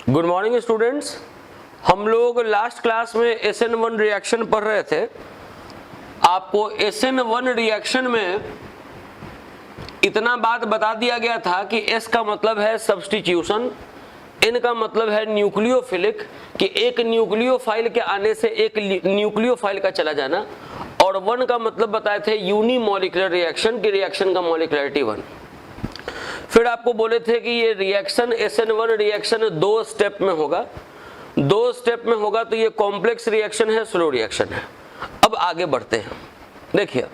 Good morning students. हम लोग last class में SN1 रिएक्शन पढ़ रहे थे। आपको SN1 रिएक्शन में इतना बात बता दिया गया था कि S का मतलब है सब्स्टिट्यूशन, N का मतलब है न्यूक्लियोफिलिक कि एक न्यूक्लियोफाइल के आने से एक न्यूक्लियोफाइल का चला जाना, और 1 का मतलब बताए थे यूनिमॉलिक्यूलर रिएक्शन की रिएक्शन का मॉलिक्युलरिटी 1। फिर आपको बोले थे कि ये रिएक्शन SN1 रिएक्शन 2 स्टेप में होगा, 2 स्टेप में होगा तो ये कॉम्प्लेक्स रिएक्शन है, स्लो रिएक्शन है। अब आगे बढ़ते हैं। देखिए,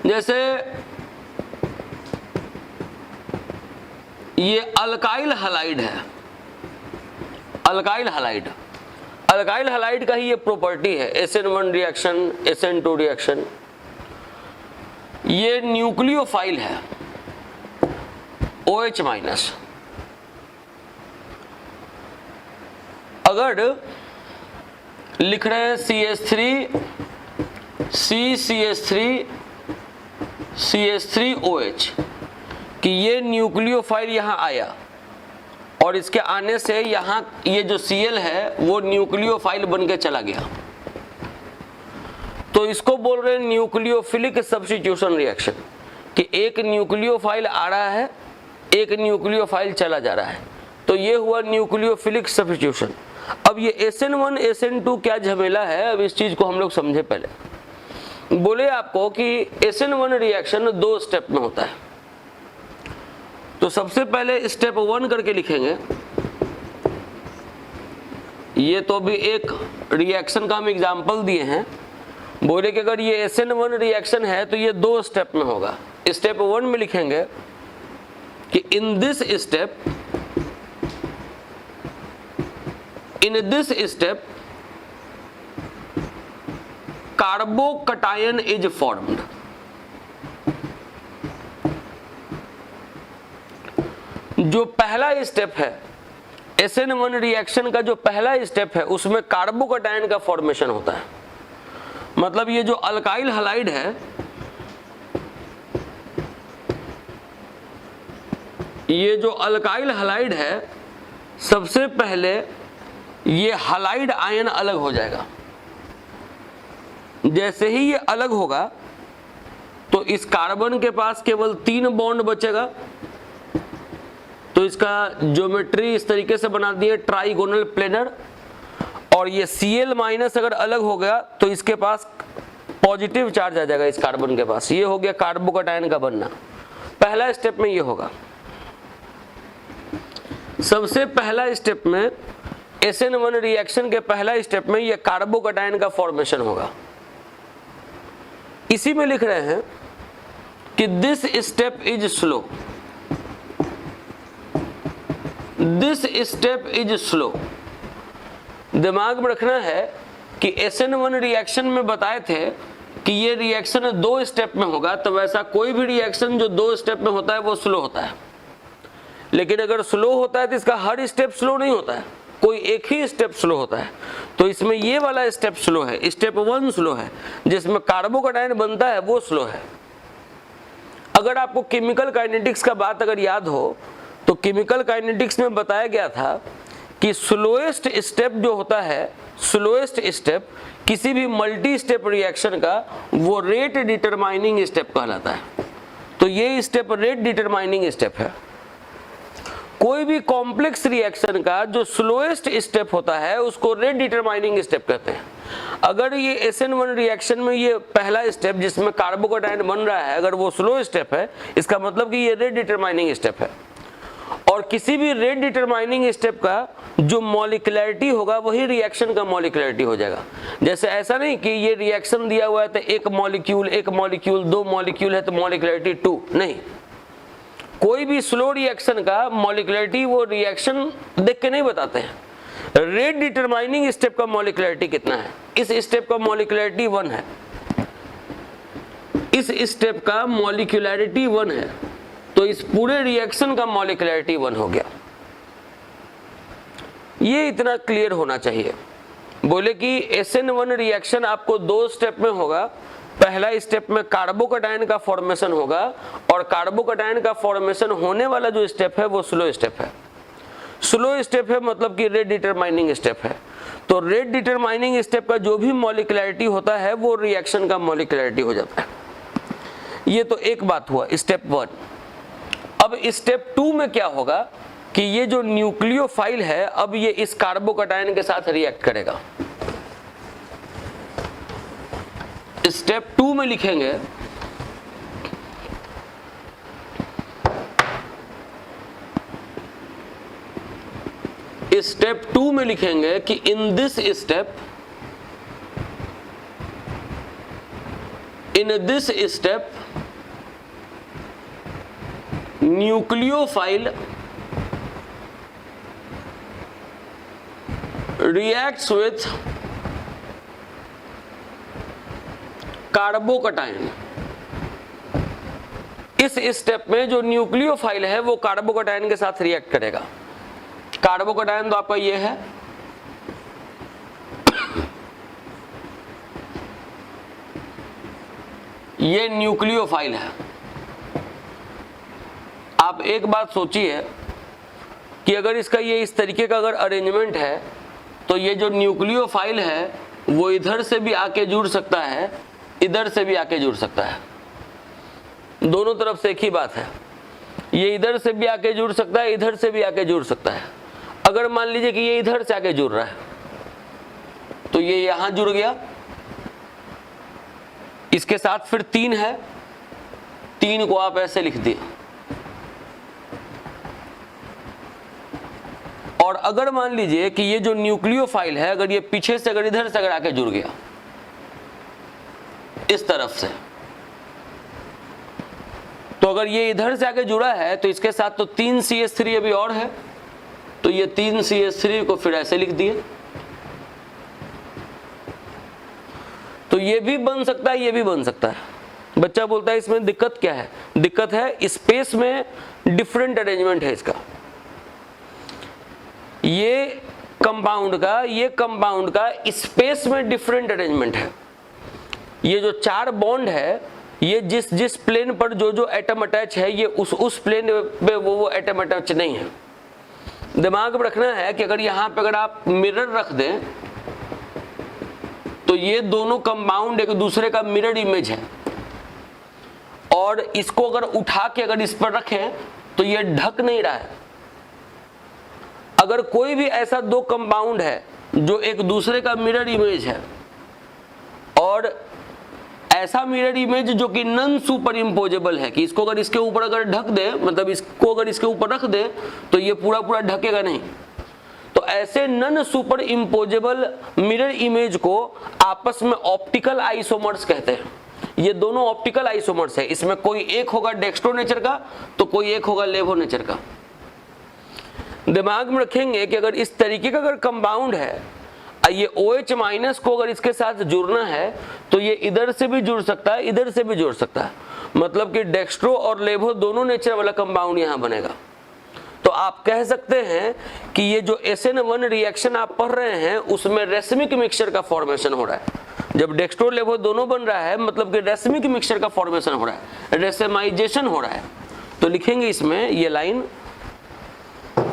जैसे ये अल्काइल हलाइड है, अल्काइल हलाइड, अल्काइल हलाइड का ही ये प्रॉपर्टी है। SN1 रिएक्शन, SN2 रिएक्शन, ये न्यूक्लियोफाइल है OH माइनस। अगर लिख रहे हैं CH3 CH3OH कि ये न्यूक्लियोफाइल यहां आया और इसके आने से यहां ये जो Cl है वो न्यूक्लियोफाइल बन के चला गया, तो इसको बोल रहे हैं न्यूक्लियोफिलिक सब्स्टिट्यूशन रिएक्शन कि एक न्यूक्लियोफाइल आ रहा है, एक न्यूक्लियोफाइल चला जा रहा है, तो ये हुआ न्यूक्लियोफिलिक सब्स्टिट्यूशन। अब ये SN1 SN2 क्या झमेला है, अब इस चीज को हम लोग समझे। पहले बोले आपको कि SN1 रिएक्शन 2 स्टेप में होता है, तो सबसे पहले स्टेप 1 करके लिखेंगे। ये तो अभी एक रिएक्शन का हम एग्जाम्पल दिए हैं। बोले कि अगर ये SN1 रिएक्शन है तो ये 2 स्टेप में होगा। स्टेप 1 में लिखेंगे कि in this step carbocation is formed. जो पहला स्टेप है SN1 रिएक्शन का, जो पहला स्टेप है उसमें कार्बोकटायन का फॉर्मेशन होता है। मतलब ये जो अल्काइल हलाइड है, ये जो अल्काइल हलाइड है, सबसे पहले ये हलाइड आयन अलग हो जाएगा। जैसे ही ये अलग होगा तो इस कार्बन के पास केवल 3 बॉन्ड बचेगा, तो इसका ज्योमेट्री इस तरीके से बना दिए ट्राइगोनल प्लेनर। और ये Cl माइनस अगर अलग हो गया तो इसके पास पॉजिटिव चार्ज आ जाएगा इस कार्बन के पास। ये हो गया कार्बोकटायन का बनना। पहला स्टेप में ये होगा। सबसे पहला स्टेप में SN1 रिएक्शन के पहला स्टेप में ये कार्बोकटायन का फॉर्मेशन होगा। इसी में लिख रहे हैं कि this step is slow, this step is slow. दिमाग में रखना है कि SN1 रिएक्शन में बताए थे कि ये रिएक्शन 2 स्टेप में होगा, तो वैसा कोई भी रिएक्शन जो 2 स्टेप में होता है वो स्लो होता है। लेकिन अगर स्लो होता है तो इसका हर स्टेप स्लो नहीं होता है, कोई एक ही स्टेप स्लो होता है। तो इसमें ये वाला स्टेप स्लो है, स्टेप 1 स्लो है, जिसमें कार्बोकटायन बनता है वो स्लो है। अगर आपको केमिकल काइनेटिक्स का बात अगर याद हो तो केमिकल काइनेटिक्स में बताया गया था कि स्लोएस्ट स्टेप जो होता है, स्लोएस्ट स्टेप किसी भी मल्टी स्टेप रिएक्शन का, वो रेट डिटरमाइनिंग स्टेप कहलाता है। तो ये स्टेप रेट डिटरमाइनिंग स्टेप है। कोई भी कॉम्प्लेक्स रिएक्शन का जो स्लोएस्ट स्टेप होता है उसको रेट डिटरमाइनिंग स्टेप कहते हैं। अगर ये SN1 रिएक्शन में ये पहला स्टेप जिसमें कार्बोकटायन बन रहा है, अगर वो स्लो स्टेप है, इसका मतलब कि ये रेट डिटरमाइनिंग स्टेप है। और किसी भी रेट डिटरमाइनिंग स्टेप का जो मॉलिक्युलरिटी होगा वही रिएक्शन का मॉलिक्युलरिटी हो जाएगा। जैसे ऐसा नहीं कि ये रिएक्शन दिया हुआ है तो एक मॉलिक्यूल 2 मॉलिक्यूल है तो मॉलिक्युलरिटी 2, नहीं। कोई भी स्लो रिएक्शन का मॉलिक्युलरिटी वो रिएक्शन देख के नहीं बताते हैं। रेट डिटरमाइनिंग स्टेप का मॉलिक्युलरिटी कितना है, इस स्टेप का मॉलिक्युलरिटी 1 है, इस स्टेप का मॉलिक्युलरिटी 1 है, तो इस पूरे रिएक्शन का मॉलिक्युलरिटी 1 हो गया। ये इतना क्लियर होना चाहिए। बोले कि SN1 रिएक्शन आपको 2 स्टेप में होगा। पहला स्टेप में कार्बोकटायन का फॉर्मेशन होगा और कार्बोकटायन का फॉर्मेशन होने वाला जो स्टेप है वो स्लो स्टेप है। स्लो स्टेप है मतलब कि रेट डिटरमाइनिंग स्टेप है। तो रेट डिटरमाइनिंग स्टेप का जो भी मॉलिक्युलरिटी होता है वो रिएक्शन का मॉलिक्युलरिटी हो जाता है। ये तो एक बात हुआ स्टेप 1। अब स्टेप 2 में क्या होगा कि ये जो न्यूक्लियोफाइल है अब ये इस कार्बोकैटायन के साथ रिएक्ट करेगा। स्टेप 2 में लिखेंगे स्टेप 2 में लिखेंगे कि in this step nucleophile reacts with carbocation. इस स्टेप में जो न्यूक्लियोफाइल है वो कार्बोकैटायन के साथ रिएक्ट करेगा। कार्बोकैटायन तो आपका ये है, ये न्यूक्लियोफाइल है। आप एक बात सोचिए कि अगर इसका ये इस तरीके का अगर अरेंजमेंट है तो ये जो न्यूक्लियोफाइल है वो इधर से भी आके जुड़ सकता है, इधर से भी आके जुड़ सकता है। दोनों तरफ से एक ही बात है, ये इधर से भी आके जुड़ सकता है, इधर से भी आके जुड़ सकता है। अगर मान लीजिए कि ये इधर से आके जुड़ रहा है तो ये यहां जुड़ गया, इसके साथ फिर 3 है, 3 को आप ऐसे लिख दिए। और अगर मान लीजिए कि ये जो न्यूक्लियोफाइल है अगर ये पीछे से अगर इधर से अगर आके जुड़ गया इस तरफ से, तो अगर ये इधर से आके जुड़ा है तो इसके साथ तो 3 CH3 अभी और है, तो ये 3 CH3 को फिर ऐसे लिख दिए। तो ये भी बन सकता है, ये भी बन सकता है। बच्चा बोलता है इसमें दिक्कत क्या है? दिक्कत है स्पेस में डिफरेंट अरेंजमेंट है इसका। ये कंपाउंड का स्पेस में डिफरेंट अरेंजमेंट है। ये जो 4 बॉन्ड है ये जिस प्लेन पर जो एटम अटैच है ये उस प्लेन पे वो एटम अटैच नहीं है। दिमाग में रखना है कि अगर यहाँ पे अगर आप मिरर रख दें तो ये दोनों कंपाउंड एक दूसरे का मिरर इमेज है, और इसको अगर उठा के अगर इस पर रखें तो ये ढक नहीं रहा है। अगर कोई भी ऐसा 2 कंपाउंड है जो एक दूसरे का मिरर इमेज है और ऐसा मिरर इमेज जो कि नॉन सुपर इम्पोजेबल है कि इसको अगर इसके ऊपर अगर ढक दे, मतलब इसको अगर इसके ऊपर रख दे तो ये पूरा ढकेगा नहीं, तो ऐसे non super imposable mirror image को आपस में ऑप्टिकल आइसोमर्स कहते हैं। ये दोनों ऑप्टिकल आइसोमर्स है, इसमें कोई एक होगा डेक्स्ट्रो नेचर का तो कोई एक होगा लेवो नेचर का। दिमाग में रखेंगे कि अगर इस तरीके का अगर कंपाउंड है, ये OH माइनस को अगर इसके साथ जुड़ना है तो ये इधर से भी जुड़ सकता है, इधर से भी जुड़ सकता है, मतलब कि डेक्स्ट्रो और लेवो दोनों नेचर वाला कंपाउंड यहां बनेगा। तो आप कह सकते हैं कि ये जो SN1 रिएक्शन आप पढ़ रहे हैं उसमें रेसमिक मिक्सचर का फॉर्मेशन हो रहा है। जब डेक्स्ट्रो लेवो दोनों बन रहा है मतलब कि रेसमिक मिक्सचर का फॉर्मेशन हो रहा है, रेसेमाइजेशन हो रहा है। तो लिखेंगे इसमें ये लाइन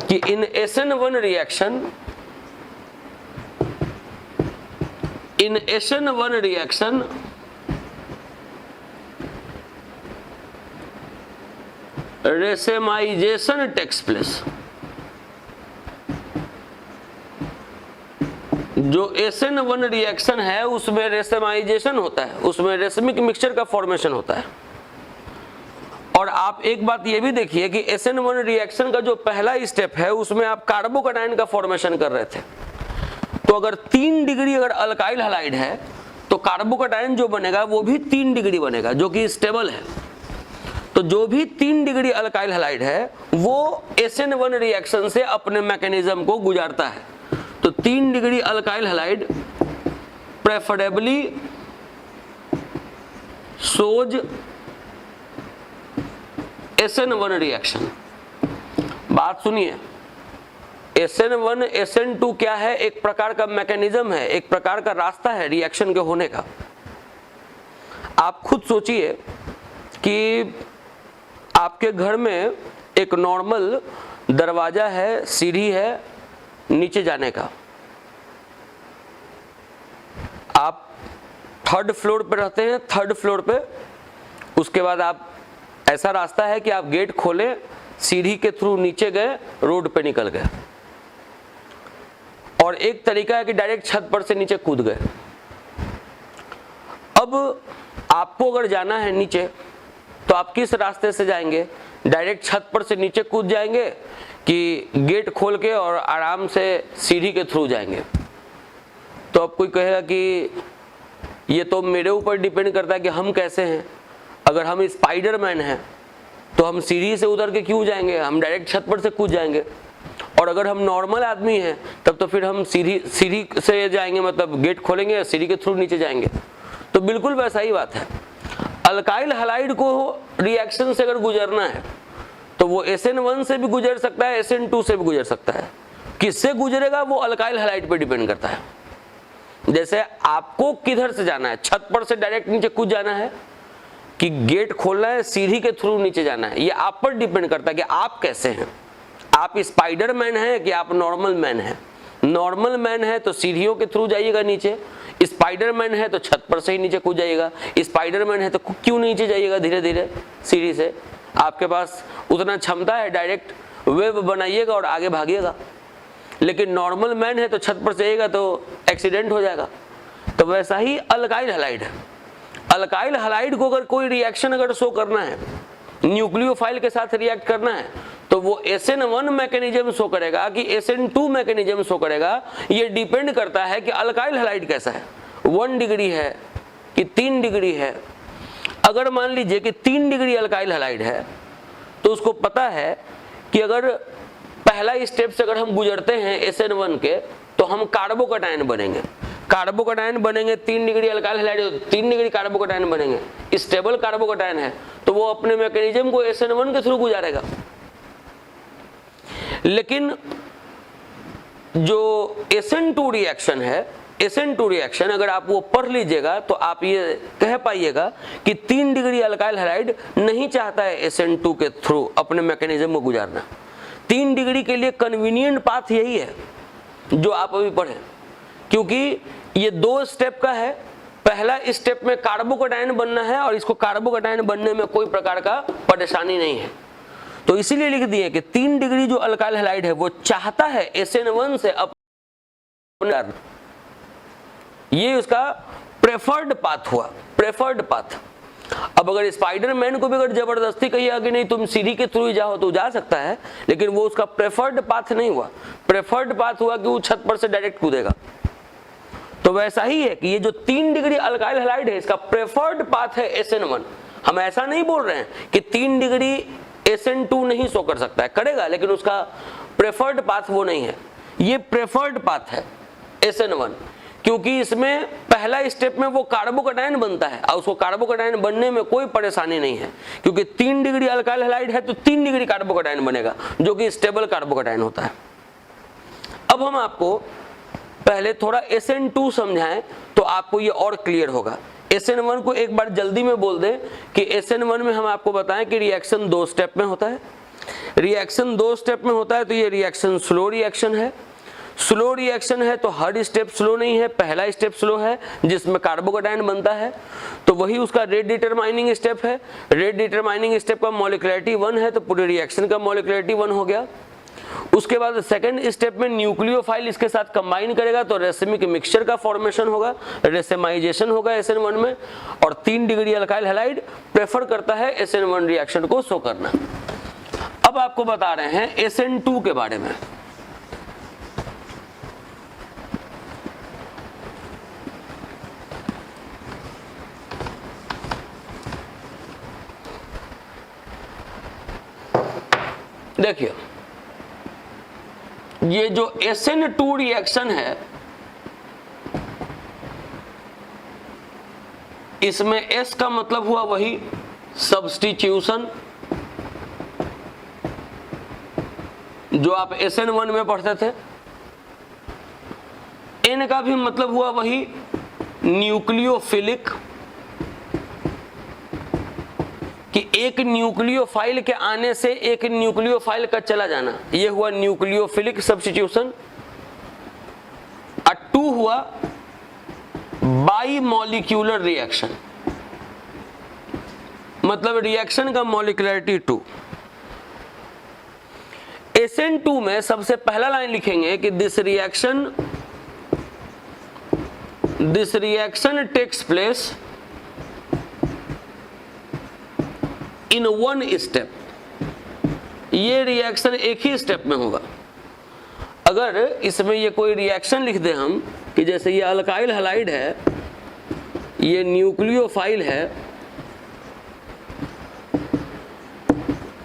कि इन SN1 रिएक्शन रेसेमाइजेशन टेक्स प्लेस। जो SN1 रिएक्शन है उसमें रेसेमाइजेशन होता है, उसमें रेसमिक मिक्सचर का फॉर्मेशन होता है। और आप एक बात ये भी देखिए कि SN1 रिएक्शन का जो पहला स्टेप है उसमें आप कार्बोकैटायन का फॉर्मेशन कर रहे थे, तो अगर 3 डिग्री अगर अल्काइल हैलाइड है तो कार्बोकैटायन जो बनेगा वो भी 3 डिग्री बनेगा जो कि स्टेबल है। तो जो भी 3 डिग्री अल्काइल हैलाइड है वो SN1 रिएक्शन से अपने मैकेनिज्म को गुजारता है। तो 3 degree alkyl halide preferably shows SN1 reaction. बात सुनिए, SN1 SN2 क्या है? एक प्रकार का मैकेनिज्म है, एक प्रकार का रास्ता है रिएक्शन के होने का। आप खुद सोचिए कि आपके घर में एक नॉर्मल दरवाजा है, सीढ़ी है नीचे जाने का। आप 3rd फ्लोर पे रहते हैं, 3rd फ्लोर पे, उसके बाद आप ऐसा रास्ता है कि आप गेट खोले, सीढ़ी के थ्रू नीचे गए, रोड पे निकल गए। और एक तरीका है कि डायरेक्ट छत पर से नीचे कूद गए। अब आपको अगर जाना है नीचे तो आप किस रास्ते से जाएंगे? डायरेक्ट छत पर से नीचे कूद जाएंगे कि गेट खोल के और आराम से सीढ़ी के थ्रू जाएंगे? तो अब कोई कहेगा कि ये तो मेरे ऊपर डिपेंड करता है कि हम कैसे हैं। अगर हम स्पाइडरमैन हैं तो हम सीढ़ी से उतर के क्यों जाएंगे, हम डायरेक्ट छत पर से कूद जाएंगे। और अगर हम नॉर्मल आदमी हैं तब तो फिर हम सीढ़ी से जाएंगे, मतलब गेट खोलेंगे, सीढ़ी के थ्रू नीचे जाएंगे। तो बिल्कुल वैसा ही बात है। अल्काइल हैलाइड को रिएक्शन से अगर गुजरना है तो वो SN1 से भी गुजर सकता है, SN2 से भी गुजर सकता है। किससे गुजरेगा वो अल्काइल हैलाइड पे डिपेंड करता है। जैसे आपको किधर से जाना है, छत पर से डायरेक्ट नीचे कूद जाना है कि गेट खोलना है, सीढ़ी के थ्रू नीचे जाना है, ये आप पर डिपेंड करता है कि आप कैसे हैं। आप स्पाइडरमैन हैं कि आप नॉर्मल मैन हैं। नॉर्मल मैन है तो सीढ़ियों के थ्रू जाइएगा नीचे, स्पाइडरमैन है तो छत पर से ही नीचे कूद जाइएगा। स्पाइडरमैन है तो क्यों नीचे जाइएगा धीरे धीरे सीढ़ी से? आपके पास उतना क्षमता है, डायरेक्ट वेब बनाइएगा और आगे भागिएगा। लेकिन नॉर्मल मैन है तो छत पर से जाइएगा तो एक्सीडेंट हो जाएगा। तो वैसा ही अल्काइल हैलाइड है। अल्काइल हैलाइड को अगर कोई रिएक्शन अगर शो करना है, न्यूक्लियोफाइल के साथ रिएक्ट करना है, तो वो SN1 मैकेनिज्म शो करेगा कि SN2 मैकेनिज्म शो करेगा। ये डिपेंड करता है कि अल्काइल हैलाइड कैसा है, 1 डिग्री है कि 3 डिग्री है। अगर मान लीजिए कि 3 डिग्री अल्काइल हैलाइड है तो उसको पता है कि अगर पहला स्टेप से अगर हम गुजरते हैं SN1 के तो हम कार्बोकैटायन बनेंगे। कार्बोकैटायन बनेंगे 3 degree alkyl halide, 3 degree carbocation बनेंगे। स्टेबल कार्बोकैटायन है तो वो अपने मैकेनिज्म को SN1 के थ्रू गुजारेगा। लेकिन जो SN2 रिएक्शन है, SN2 रिएक्शन अगर आप वो पढ़ लीजिएगा तो आप ये कह पाइएगा कि 3 डिग्री अल्काइल हैलाइड नहीं चाहता है SN2 के थ्रू अपने मैकेनिज्म को गुजारना। 3 डिग्री के लिए कन्वीनियंट पाथ यही है जो आप अभी पढ़े, क्योंकि ये 2 स्टेप का है। पहला स्टेप में कार्बोकैटायन बनना है और इसको कार्बोकैटायन बनने में कोई प्रकार का परेशानी नहीं है। तो इसीलिए लिख दिए कि 3 डिग्री जो अल्काइल हैलाइड है वो चाहता है SN1 से अपना, ये उसका प्रेफर्ड पाथ हुआ, प्रेफर्ड पाथ। अब अगर स्पाइडरमैन को भी अगर जबरदस्ती कहिए कि नहीं तुम सीढ़ी के थ्रू ही जाओ तो जा सकता है, लेकिन वो उसका प्रेफर्ड पाथ नहीं हुआ। प्रेफर्ड पाथ हुआ कि वो छत पर से डायरेक्ट कूदेगा। तो वैसा ही है कि ये जो 3 डिग्री अल्काइल हैलाइड है इसका प्रेफर्ड पाथ है SN1। हम ऐसा नहीं बोल रहे हैं कि 3 डिग्री SN2 नहीं शो कर सकता है, करेगा, लेकिन उसका प्रेफर्ड पाथ वो नहीं है। ये प्रेफर्ड पाथ है SN1, क्योंकि इसमें पहला स्टेप में वो कार्बोकैटायन बनता है और उसको कार्बोकैटायन बनने में कोई परेशानी नहीं है, क्योंकि 3 डिग्री अल्काइल हैलाइड है तो 3 डिग्री कार्बोकैटायन बनेगा जो कि स्टेबल कार्बोकैटायन होता है। अब हम आपको पहले थोड़ा SN2 समझाएं तो आपको ये और क्लियर होगा। SN1 को एक बार जल्दी में बोल दें कि SN1 में हम आपको बताएं कि रिएक्शन 2 स्टेप में होता है। रिएक्शन 2 स्टेप में होता है तो ये रिएक्शन स्लो रिएक्शन है। स्लो रिएक्शन है तो हर स्टेप स्लो नहीं है, पहला स्टेप स्लो है जिसमें कार्बोकैटायन बनता है, तो वही उसका रेट डिटरमाइनिंग स्टेप है। रेट डिटरमाइनिंग स्टेप का मॉलिक्युलरिटी 1 है तो पूरे रिएक्शन का मॉलिक्युलरिटी 1 हो गया। उसके बाद सेकंड स्टेप में न्यूक्लियोफाइल इसके साथ कंबाइन करेगा तो रेसिमिक मिक्सचर का फॉर्मेशन होगा, रेसेमाइजेशन होगा SN1 में, और 3 डिग्री अल्काइल हैलाइड प्रेफर करता है SN1 रिएक्शन को शो करना। अब आपको बता रहे हैं SN2 के बारे में। देखिए ये जो SN2 रिएक्शन है इसमें S का मतलब हुआ वही सब्स्टिट्यूशन जो आप SN1 में पढ़ते थे। N का भी मतलब हुआ वही न्यूक्लियोफिलिक कि एक न्यूक्लियोफाइल के आने से एक न्यूक्लियोफाइल का चला जाना, ये हुआ न्यूक्लियोफिलिक सब्स्टिट्यूशन। और 2 हुआ बाई मॉलिक्यूलर रिएक्शन, मतलब रिएक्शन का मॉलिक्युलरिटी 2। SN2 में सबसे पहला लाइन लिखेंगे कि this reaction takes place in 1 step, ये रिएक्शन एक ही स्टेप में होगा। अगर इसमें ये कोई रिएक्शन लिख दे हम कि जैसे ये अल्काइल हैलाइड है, ये न्यूक्लियोफाइल है,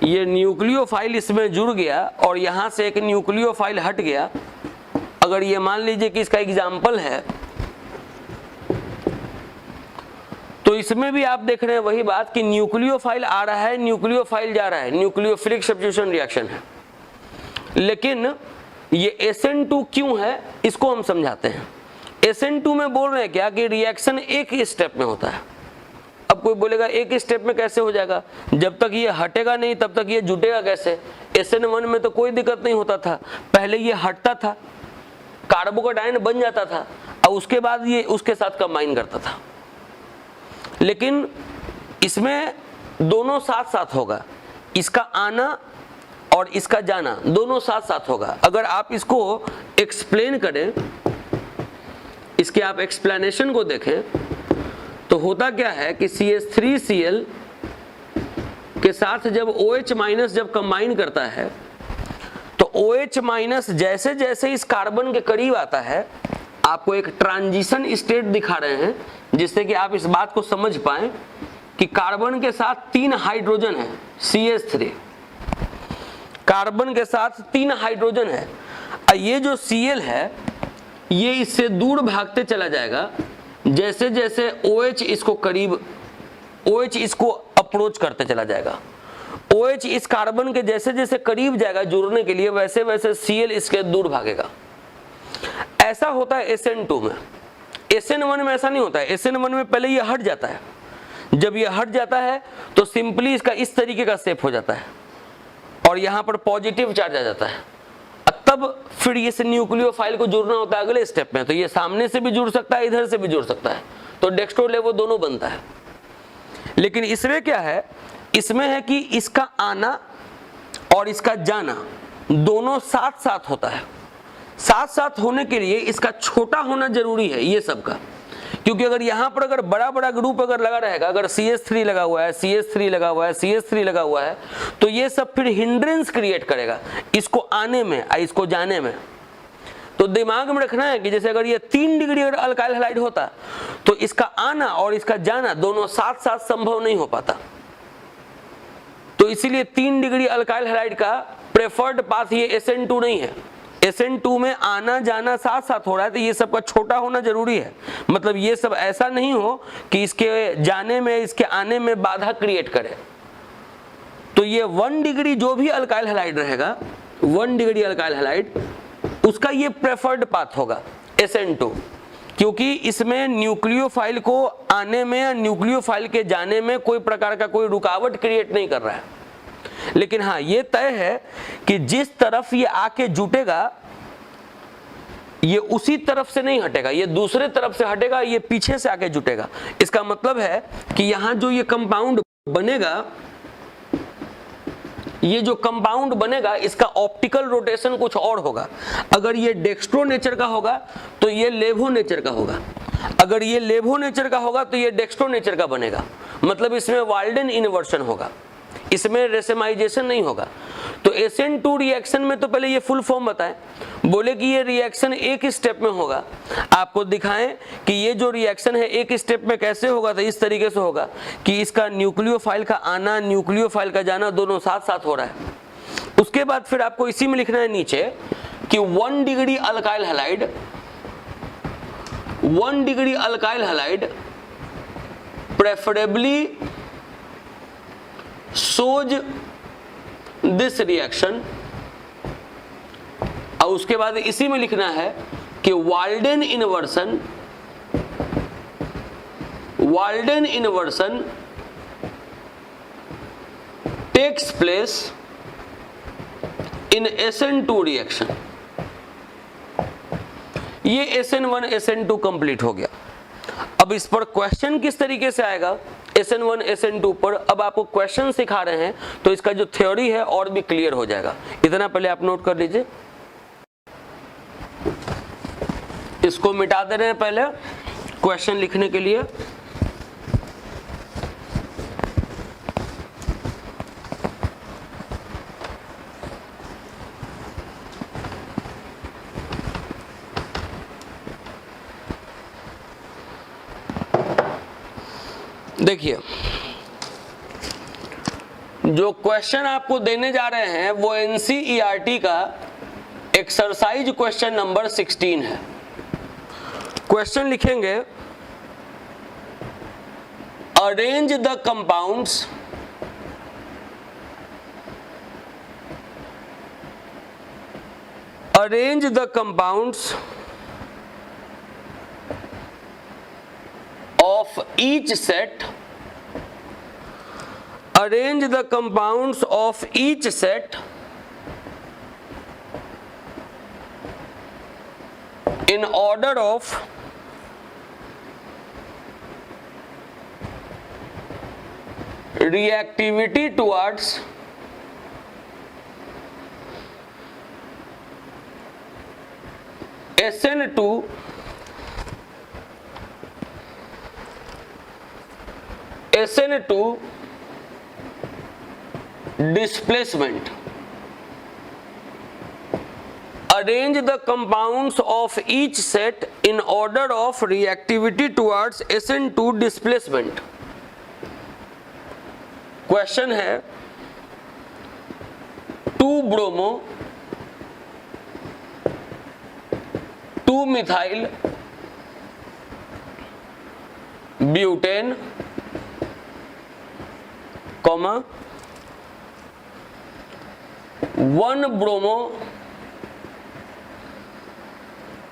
ये न्यूक्लियोफाइल इसमें जुड़ गया और यहां से एक न्यूक्लियोफाइल हट गया, अगर ये मान लीजिए कि इसका एग्जाम्पल है, तो इसमें भी आप देख रहे हैं वही बात कि न्यूक्लियोफाइल आ रहा है, न्यूक्लियोफाइल जा रहा है, न्यूक्लियोफिलिक सब्स्टिट्यूशन रिएक्शन है। लेकिन ये SN2 क्यों है, इसको हम समझाते हैं। SN2 में बोल रहे हैं क्या कि रिएक्शन एक ही स्टेप में होता है। अब कोई बोलेगा एक ही स्टेप में कैसे हो जाएगा, जब तक ये हटेगा नहीं तब तक ये जुटेगा कैसे। SN1 में तो कोई दिक्कत नहीं होता था, पहले ये हटता था, कार्बोकेटायन बन जाता था और उसके बाद ये उसके साथ कंबाइन करता था। लेकिन इसमें दोनों साथ साथ होगा, इसका आना और इसका जाना दोनों साथ साथ होगा। अगर आप इसको एक्सप्लेन करें, इसके आप एक्सप्लेनेशन को देखें, तो होता क्या है कि CH3Cl के साथ जब OH- जब कंबाइन करता है तो OH- जैसे जैसे इस कार्बन के करीब आता है, आपको एक ट्रांजिशन स्टेट दिखा रहे हैं जिससे कि आप इस बात को समझ पाएं कि कार्बन के साथ 3 हाइड्रोजन है, CH3 कार्बन के साथ 3 हाइड्रोजन है, और ये जो Cl है ये इससे दूर भागते चला जाएगा जैसे जैसे OH इसको करीब, OH इसको अप्रोच करते चला जाएगा। OH इस कार्बन के जैसे जैसे करीब जाएगा जुड़ने के लिए, वैसे वैसे Cl इसके दूर भागेगा। ऐसा होता है SN2 में। SN1 में ऐसा नहीं होता है। SN1 में पहले ये हट जाता है, जब ये हट जाता है तो सिंपली इसका इस तरीके का शेप हो जाता है और यहाँ पर पॉजिटिव चार्ज आ जाता है। तब फिर इस न्यूक्लियोफाइल को जुड़ना होता है अगले स्टेप में, तो ये सामने से भी जुड़ सकता है, इधर से भी जुड़ सकता है, तो डेक्स्ट्रो लेवो दोनों बनता है। लेकिन इसमें क्या है, इसमें है कि इसका आना और इसका जाना दोनों साथ साथ होता है। साथ साथ होने के लिए इसका छोटा होना जरूरी है ये सब का, क्योंकि अगर यहाँ पर अगर बड़ा बड़ा ग्रुप अगर लगा रहेगा, अगर CH3 लगा हुआ है, CH3 लगा हुआ है, CH3 लगा हुआ है, तो ये सब फिर हिंड्रेंस क्रिएट करेगा इसको आने में और इसको जाने में। तो दिमाग में रखना है कि जैसे अगर ये 3 डिग्री अगर अल्काइल हैलाइड होता तो इसका आना और इसका जाना दोनों साथ साथ संभव नहीं हो पाता। तो इसीलिए 3 डिग्री अल्काइल हैलाइड का प्रेफर्ड पाथ ये SN2 नहीं है। SN2 में आना जाना साथ साथ हो रहा है, तो ये सब का छोटा होना जरूरी है। मतलब ये सब ऐसा नहीं हो कि इसके जाने में इसके आने में बाधा क्रिएट करे। तो ये 1 डिग्री जो भी अल्काइल हैलाइड रहेगा, 1 डिग्री अल्काइल हैलाइड, उसका ये प्रेफर्ड पाथ होगा SN2, क्योंकि इसमें न्यूक्लियोफाइल को आने में या न्यूक्लियोफाइल के जाने में कोई प्रकार का कोई रुकावट क्रिएट नहीं कर रहा है। लेकिन हाँ ये तय है कि जिस तरफ ये आके जुटेगा ये उसी तरफ से नहीं हटेगा, ये दूसरे तरफ से हटेगा, ये पीछे से आके जुटेगा। इसका मतलब है कि यहां जो ये कंपाउंड बनेगा, ये जो कंपाउंड बनेगा इसका ऑप्टिकल रोटेशन कुछ और होगा। अगर ये डेक्स्ट्रो नेचर का होगा तो ये लेवो नेचर का होगा, अगर ये लेवो नेचर का होगा तो ये डेक्स्ट्रो नेचर का बनेगा। मतलब इसमें वाल्डन इन्वर्शन होगा, इसमें रेसेमाइजेशन नहीं होगा। तो SN2 रिएक्शन में तो पहले ये फुल फॉर्म बताएं, बोले कि ये रिएक्शन एक स्टेप में होगा। आपको दिखाएं कि ये जो रिएक्शन है एक स्टेप में कैसे होगा, तो इस तरीके से होगा कि इसका न्यूक्लियोफाइल का आना न्यूक्लियोफाइल का जाना दोनों साथ साथ हो रहा है। उसके बाद फिर आपको इसी में लिखना है नीचे कि 1 degree alkyl halide, 1 degree alkyl halide preferably shows this reaction, और उसके बाद इसी में लिखना है कि Walden inversion takes place in SN2 reaction। ये SN1 SN2 कंप्लीट हो गया। अब इस पर क्वेश्चन किस तरीके से आएगा SN1 SN2 पर, अब आपको क्वेश्चन सिखा रहे हैं तो इसका जो थ्योरी है और भी क्लियर हो जाएगा। इतना पहले आप नोट कर लीजिए, इसको मिटा दे रहे हैं पहले क्वेश्चन लिखने के लिए। देखिए, जो क्वेश्चन आपको देने जा रहे हैं वो NCERT का एक्सरसाइज क्वेश्चन नंबर 16 है। क्वेश्चन लिखेंगे, arrange the compounds of each set in order of reactivity towards SN2 displacement। Arrange the compounds of each set in order of reactivity towards SN2 displacement। Question है 2-bromo 2-methyl butane, 1-bromo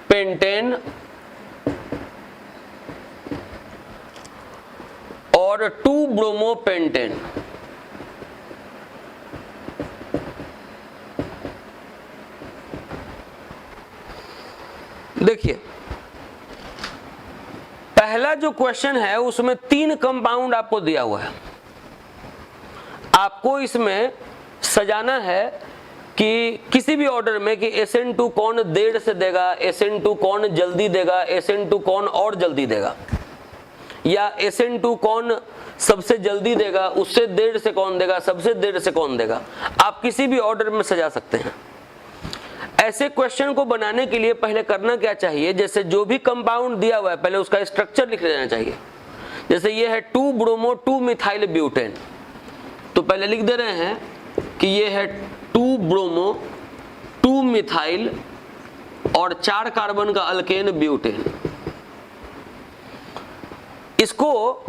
pentane और 2-bromo pentane। देखिए, पहला जो question है उसमें 3 compound आपको दिया हुआ है। आपको इसमें सजाना है कि किसी भी ऑर्डर में कि SN2 कौन देर से देगा, SN2 कौन जल्दी देगा, SN2 कौन और जल्दी देगा, या SN2 कौन सबसे जल्दी देगा, उससे देर से कौन देगा, सबसे देर से कौन देगा। आप किसी भी ऑर्डर में सजा सकते हैं। ऐसे क्वेश्चन को बनाने के लिए पहले करना क्या चाहिए, जैसे जो भी कंपाउंड दिया हुआ है पहले उसका स्ट्रक्चर लिख लेना चाहिए। जैसे ये है 2-bromo 2-methyl butane, तो पहले लिख दे रहे हैं कि ये है 2-bromo 2-methyl और 4 कार्बन का अल्केन ब्यूटेन। इसको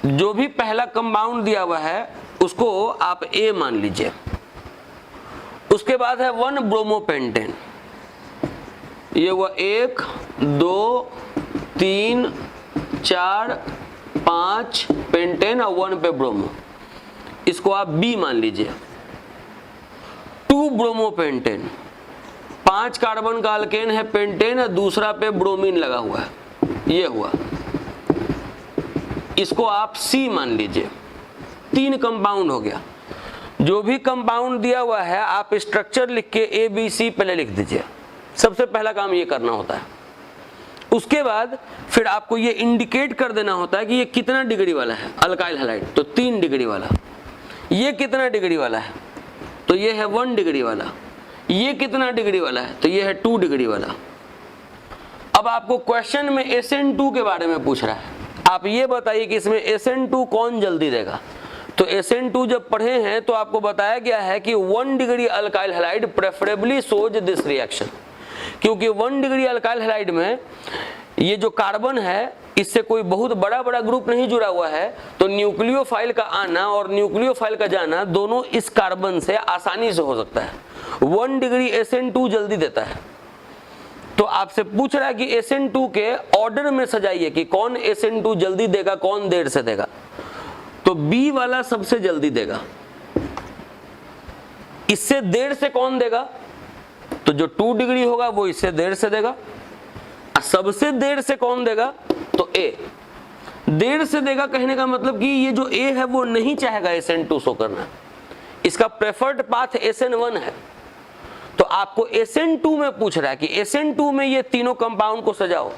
जो भी पहला कंपाउंड दिया हुआ है उसको आप A मान लीजिए। उसके बाद है 1-bromo pentane, ये हुआ 1 2 3 4 5 पेंटेन और 1 पे ब्रोमो, इसको आप B मान लीजिए। 2-bromo pentane, 5 कार्बन का अल्केन है पेंटेन और दूसरा पे ब्रोमीन लगा हुआ है, ये हुआ, इसको आप C मान लीजिए। 3 कंपाउंड हो गया। जो भी कंपाउंड दिया हुआ है आप स्ट्रक्चर लिख के ABC पहले लिख दीजिए। सबसे पहला काम ये करना होता है। उसके बाद फिर आपको ये इंडिकेट कर देना होता है कि ये कितना डिग्री वाला है। अल्काइल हैलाइड तो 3 डिग्री वाला, ये कितना डिग्री वाला है तो ये है 1 डिग्री वाला, ये कितना डिग्री वाला है तो ये है 2 डिग्री वाला। अब आपको क्वेश्चन में SN2 के बारे में पूछ रहा है, आप ये बताइए कि इसमें SN2 कौन जल्दी देगा। तो SN2 जब पढ़े हैं तो आपको बताया गया है कि 1 degree alkyl halide preferably shows this reaction, क्योंकि 1 डिग्री अल्काइल हैलाइड में ये जो कार्बन है इससे कोई बहुत बड़ा बड़ा ग्रुप नहीं जुड़ा हुआ है, तो न्यूक्लियोफाइल का आना और न्यूक्लियोफाइल का जाना दोनों इस कार्बन से आसानी से हो सकता है। 1 डिग्री SN2 जल्दी देता है। तो आपसे पूछ रहा है कि SN2 के ऑर्डर में सजाइए कि कौन SN2 जल्दी देगा, कौन देर से देगा। तो B वाला सबसे जल्दी देगा, इससे 1.5 से कौन देगा? तो जो 2 डिग्री होगा वो इससे 1.5 से देगा। सबसे 1.5 से कौन देगा? तो A 1.5 से देगा। कहने का मतलब कि ये जो A है वो नहीं चाहेगा SN2 शो करना, इसका प्रेफर्ड पाथ SN1 है। तो आपको SN2 में पूछ रहा है कि SN2 में ये तीनों कंपाउंड को सजाओ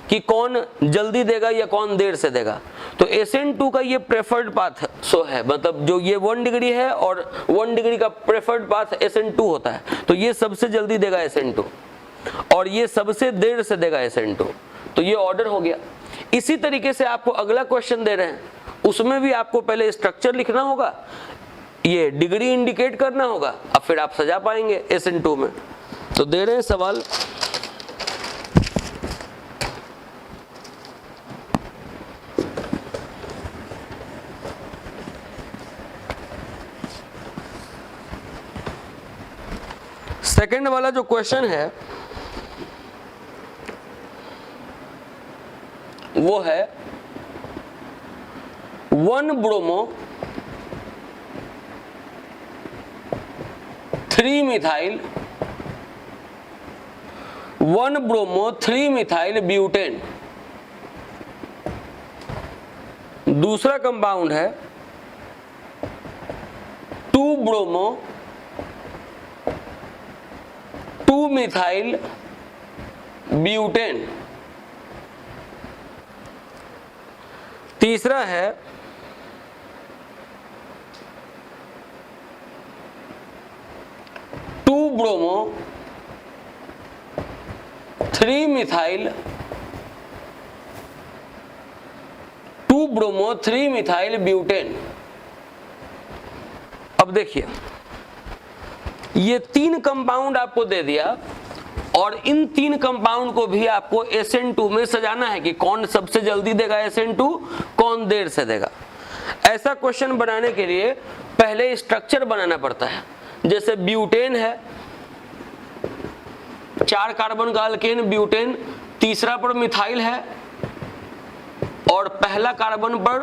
कि कौन जल्दी देगा या कौन 1.5 से देगा। तो SN2 का ये प्रेफर्ड पाथ सो है, मतलब जो ये 1 डिग्री है और 1 डिग्री का प्रेफर्ड पाथ SN2 होता है, तो ये सबसे जल्दी देगा SN2 और ये सबसे 1.5 से देगा SN2। तो ये ऑर्डर हो गया। इसी तरीके से आपको अगला क्वेश्चन दे रहे हैं, उसमें भी आपको पहले स्ट्रक्चर लिखना होगा, ये डिग्री इंडिकेट करना होगा, अब फिर आप सजा पाएंगे SN2 में। तो दे रहे हैं सवाल, सेकंड वाला जो क्वेश्चन है वो है 1 bromo 3 methyl 1 bromo 3 methyl butane. दूसरा कंपाउंड है 2 ब्रोमो 2 मिथाइल ब्यूटेन। तीसरा है 2 bromo 3 methyl 2 bromo 3 methyl butane. अब देखिए, ये 3 कंपाउंड आपको दे दिया और इन 3 कंपाउंड को भी आपको SN2 में सजाना है कि कौन सबसे जल्दी देगा SN2, कौन 1.5 से देगा। ऐसा क्वेश्चन बनाने के लिए पहले स्ट्रक्चर बनाना पड़ता है। जैसे ब्यूटेन है, 4 कार्बन का अल्केन ब्यूटेन, तीसरा पर मिथाइल है और पहला कार्बन पर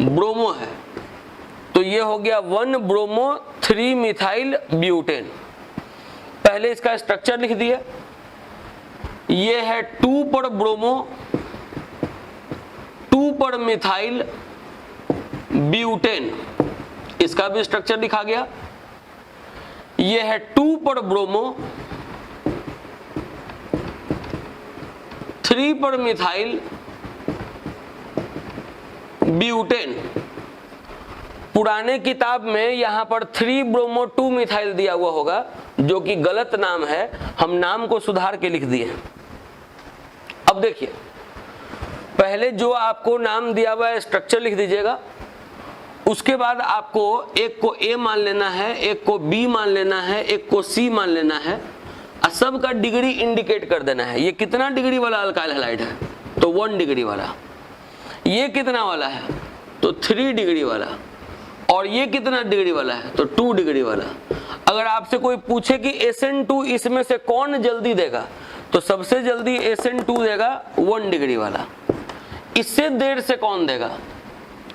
ब्रोमो है, तो ये हो गया 1 ब्रोमो 3 मिथाइल ब्यूटेन। पहले इसका स्ट्रक्चर लिख दिया, ये है 2 पर ब्रोमो 2 पर मिथाइल ब्यूटेन, इसका भी स्ट्रक्चर लिखा गया। ये है 2 पर ब्रोमो 3 पर मिथाइल ब्यूटेन। पुराने किताब में यहां पर 3 ब्रोमो 2 मिथाइल दिया हुआ होगा, जो कि गलत नाम है, हम नाम को सुधार के लिख दिए। अब देखिए, पहले जो आपको नाम दिया हुआ है स्ट्रक्चर लिख दीजिएगा, उसके बाद आपको एक को A मान लेना है, एक को B मान लेना है, एक को C मान लेना है और सब का डिग्री इंडिकेट कर देना है। ये कितना डिग्री वाला अल्काइल हैलाइड है? तो 1 डिग्री वाला। ये कितना वाला है? तो 3 डिग्री वाला। और ये कितना डिग्री वाला है? तो 2 डिग्री वाला। अगर आपसे कोई पूछे कि SN2 इसमें से कौन जल्दी देगा, तो सबसे जल्दी SN2 देगा 1 डिग्री वाला। इससे 1.5 से कौन देगा?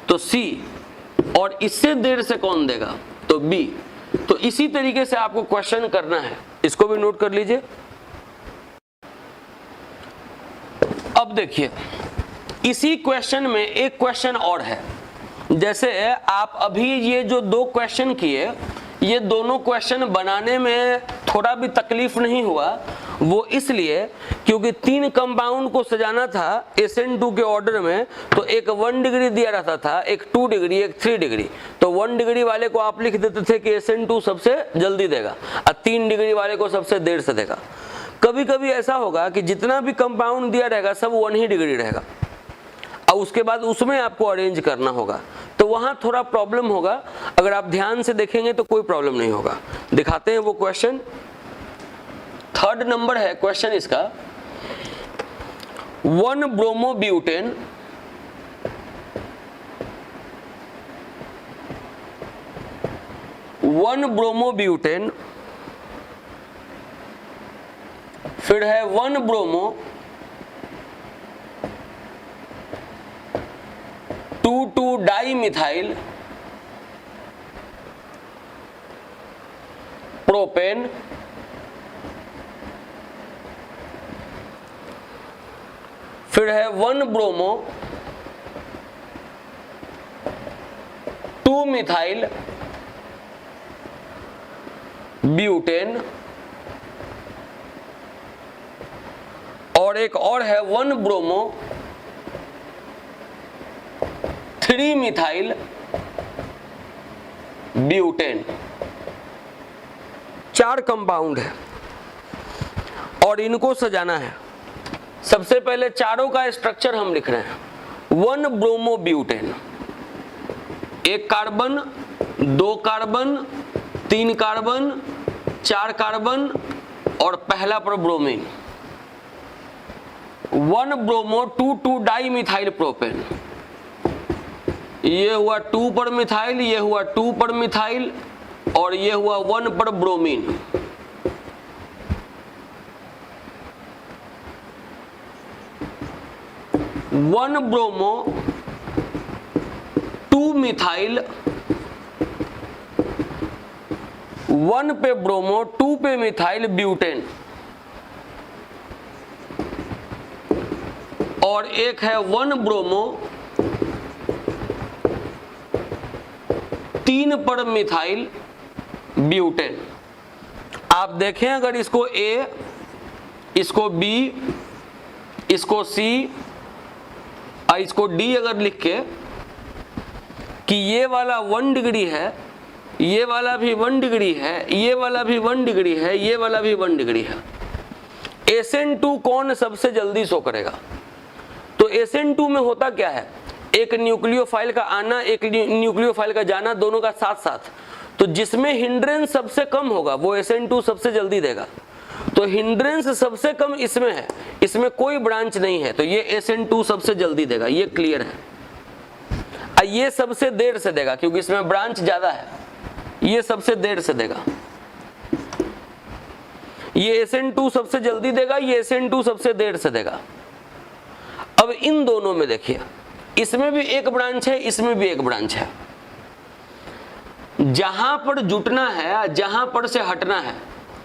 तो C। और इससे 1.5 से कौन देगा? तो B। तो इसी तरीके से आपको क्वेश्चन करना है, इसको भी नोट कर लीजिए। अब देखिए, इसी क्वेश्चन में एक क्वेश्चन और है। जैसे आप अभी ये जो 2 क्वेश्चन किए, ये दोनों क्वेश्चन बनाने में थोड़ा भी तकलीफ नहीं हुआ। वो इसलिए क्योंकि 3 कंपाउंड को सजाना था SN2 के ऑर्डर में, तो एक 1 डिग्री दिया रहता था, एक 2 डिग्री, एक 3 डिग्री। तो 1 डिग्री वाले को आप लिख देते थे कि SN2 सबसे जल्दी देगा और 3 डिग्री वाले को सबसे 1.5 से देगा। कभी कभी ऐसा होगा कि जितना भी कंपाउंड दिया रहेगा सब 1 ही डिग्री रहेगा और उसके बाद उसमें आपको अरेंज करना होगा, तो वहां थोड़ा प्रॉब्लम होगा। अगर आप ध्यान से देखेंगे तो कोई प्रॉब्लम नहीं होगा। दिखाते हैं वो क्वेश्चन। 3rd नंबर है क्वेश्चन इसका। 1 ब्रोमो ब्यूटेन 1 ब्रोमो ब्यूटेन, फिर है 1 ब्रोमो 2,2 डाई मिथाइल प्रोपेन, फिर है 1 ब्रोमो 2 मिथाइल ब्यूटेन, और एक और है 1 ब्रोमो 3 मिथाइल ब्यूटेन। 4 कंपाउंड है और इनको सजाना है। सबसे पहले चारों का स्ट्रक्चर हम लिख रहे हैं। 1 bromo butane, 1 carbon 2 carbon 3 carbon 4 carbon और पहला पर bromine. 1 bromo 2 di methyl propane, ये हुआ 2 पर मिथाइल, ये हुआ 2 पर मिथाइल और ये हुआ 1 पर ब्रोमीन। वन ब्रोमो 2 मिथाइल, 1 पे ब्रोमो 2 पे मिथाइल ब्यूटेन, और एक है 1 ब्रोमो 3 पर मिथाइल ब्यूटेन। आप देखें अगर इसको A, इसको B, इसको C और इसको D अगर लिख के कि ये वाला 1 डिग्री है, ये वाला भी 1 डिग्री है, ये वाला भी 1 डिग्री है, ये वाला भी 1 डिग्री है, SN2 कौन सबसे जल्दी शो करेगा? तो SN2 में होता क्या है, एक न्यूक्लियोफाइल का आना एक न्यूक्लियोफाइल का जाना, दोनों का साथ साथ। तो जिसमें हिंड्रेंस सबसे कम होगा वो SN2 सबसे जल्दी देगा। तो हिंड्रेंस सबसे कम इसमें है, इसमें कोई ब्रांच नहीं है, तो ये SN2 सबसे जल्दी देगा, ये क्लियर है। ये सबसे देर से देगा क्योंकि इसमें ब्रांच ज्यादा है, ये सबसे देर से देगा। ये SN2 सबसे जल्दी देगा, ये SN2 सबसे देर से देगा। अब इन दोनों में देखिए, इसमें भी एक ब्रांच है, इसमें भी एक ब्रांच है। जहां पर जुटना है, जहां पर से हटना है,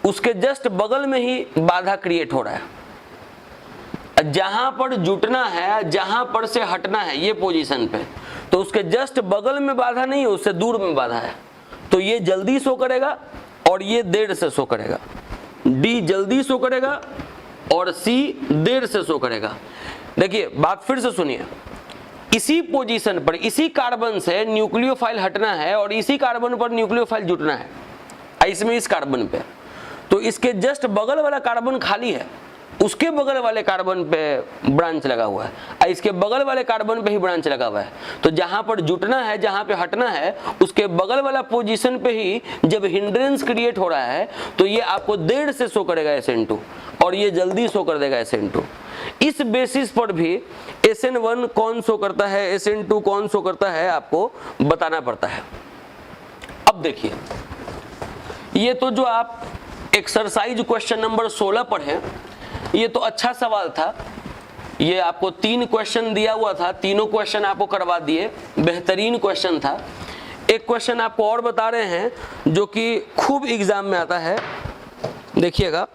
उसके जस्ट बगल में ही बाधा क्रिएट हो रहा है। जहां पर जुटना है, जहां पर से हटना है, ये पोजीशन पे, तो उसके जस्ट बगल में बाधा नहीं है, उससे दूर में बाधा है। तो ये जल्दी शो करेगा और ये देर से शो करेगा। डी जल्दी शो करेगा और सी देर से शो करेगा। देखिए बात फिर से सुनिए, इसी पोजीशन पर इसी कार्बन से न्यूक्लियोफाइल हटना है और इसी कार्बन पर न्यूक्लियोफाइल जुटना है, इसमें इस कार्बन पे। तो इसके जस्ट बगल वाला कार्बन खाली है, उसके बगल वाले कार्बन पे ब्रांच लगा हुआ है, इसके बगल वाले कार्बन पे ही ब्रांच लगा हुआ है। तो जहां पर जुटना है, जहां पे हटना है, उसके बगल वाला पोजीशन पे ही जब हिंड्रेंस क्रिएट हो रहा है तो ये आपको देर से शो करेगा SN2 और ये जल्दी शो कर देगा SN2। इस बेसिस पर भी SN1 कौन शो करता है, SN2 कौन शो करता है, आपको बताना पड़ता है। अब देखिए, ये तो जो आप एक्सरसाइज क्वेश्चन नंबर 16 पढ़े, ये तो अच्छा सवाल था। ये आपको 3 क्वेश्चन दिया हुआ था, तीनों क्वेश्चन आपको करवा दिए, बेहतरीन क्वेश्चन था। एक क्वेश्चन आपको और बता रहे हैं जो कि खूब एग्जाम में आता है, देखिएगा।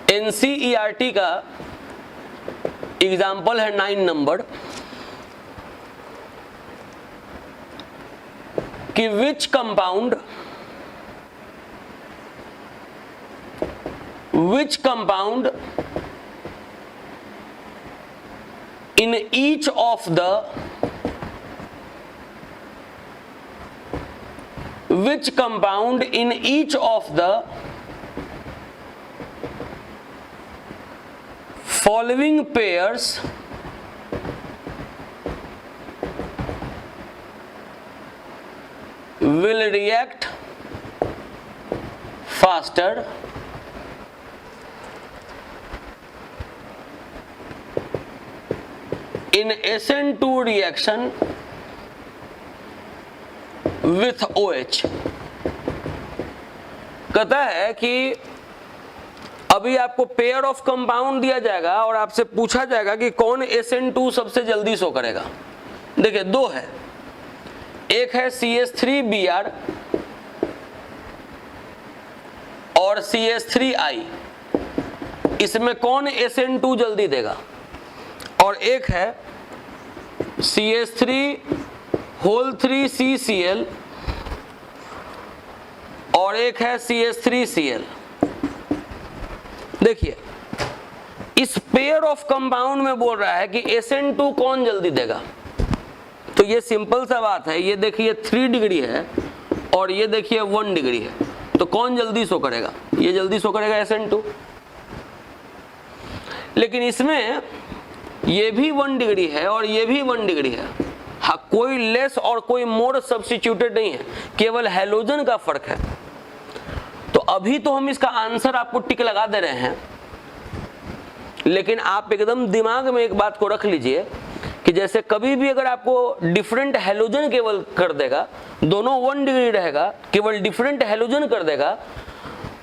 NCERT का एग्जाम्पल है 9 नंबर कि which compound in each of the following pairs will react faster in SN2 reaction with OH। कहता है कि अभी आपको पेयर ऑफ कंपाउंड दिया जाएगा और आपसे पूछा जाएगा कि कौन SN2 सबसे जल्दी शो करेगा। देखिए 2 है, एक है CH3Br और CH3I, इसमें कौन SN2 जल्दी देगा? और एक है CH3(3CCl) और एक है CH3Cl। देखिए इस पेयर ऑफ कंपाउंड में बोल रहा है कि SN2 कौन जल्दी देगा। तो ये सिंपल सा बात है, ये देखिए 3 डिग्री है और ये देखिए 1 डिग्री है, तो कौन जल्दी शो करेगा? ये जल्दी शो करेगा SN2। लेकिन इसमें ये भी 1 डिग्री है और ये भी 1 डिग्री है। हाँ, कोई लेस और कोई मोर सब्स्टिट्यूटेड नहीं है, केवल हैलोजन का फर्क है। तो अभी तो हम इसका आंसर आपको टिक लगा दे रहे हैं, लेकिन आप एकदम दिमाग में एक बात को रख लीजिए कि जैसे कभी भी अगर आपको डिफरेंट हैलोजन केवल कर देगा, दोनों 1 डिग्री रहेगा, केवल डिफरेंट हैलोजन कर देगा,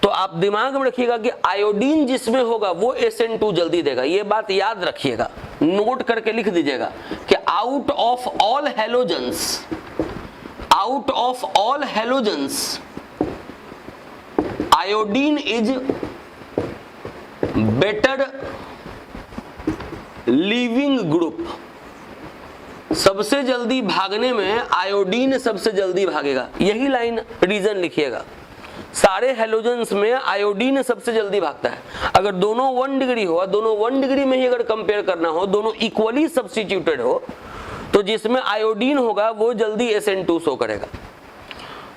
तो आप दिमाग में रखिएगा कि आयोडीन जिसमें होगा वो SN2 जल्दी देगा। ये बात याद रखिएगा, नोट करके लिख दीजिएगा कि out of all halogens iodine is better leaving group. सबसे जल्दी भागने में आयोडीन सबसे जल्दी भागेगा। यही लाइन रीजन लिखिएगा, सारे हैलोजन्स में आयोडीन सबसे जल्दी भागता है। अगर दोनों 1 डिग्री हो, दोनों 1 डिग्री में ही अगर कंपेयर करना हो, दोनों इक्वली सब्स्टिट्यूटेड हो, तो जिसमें आयोडीन होगा वो जल्दी SN2 शो करेगा।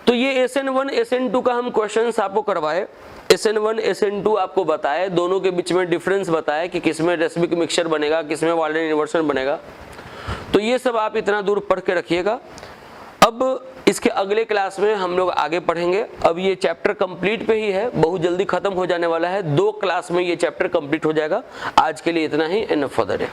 तो ये SN1 SN2 का हम क्वेश्चंस आपको करवाए, SN1 SN2 आपको बताए, दोनों के बीच में डिफरेंस बताए कि किसमें रेसिमिक मिक्सचर बनेगा, किसमें वाल्डेन इन्वर्सन बनेगा। तो ये सब आप इतना दूर पढ़ के रखिएगा। अब इसके अगले क्लास में हम लोग आगे पढ़ेंगे। अब ये चैप्टर कंप्लीट पे ही है, बहुत जल्दी खत्म हो जाने वाला है, 2 क्लास में ये चैप्टर कंप्लीट हो जाएगा। आज के लिए इतना ही, इनफ फॉर द डे।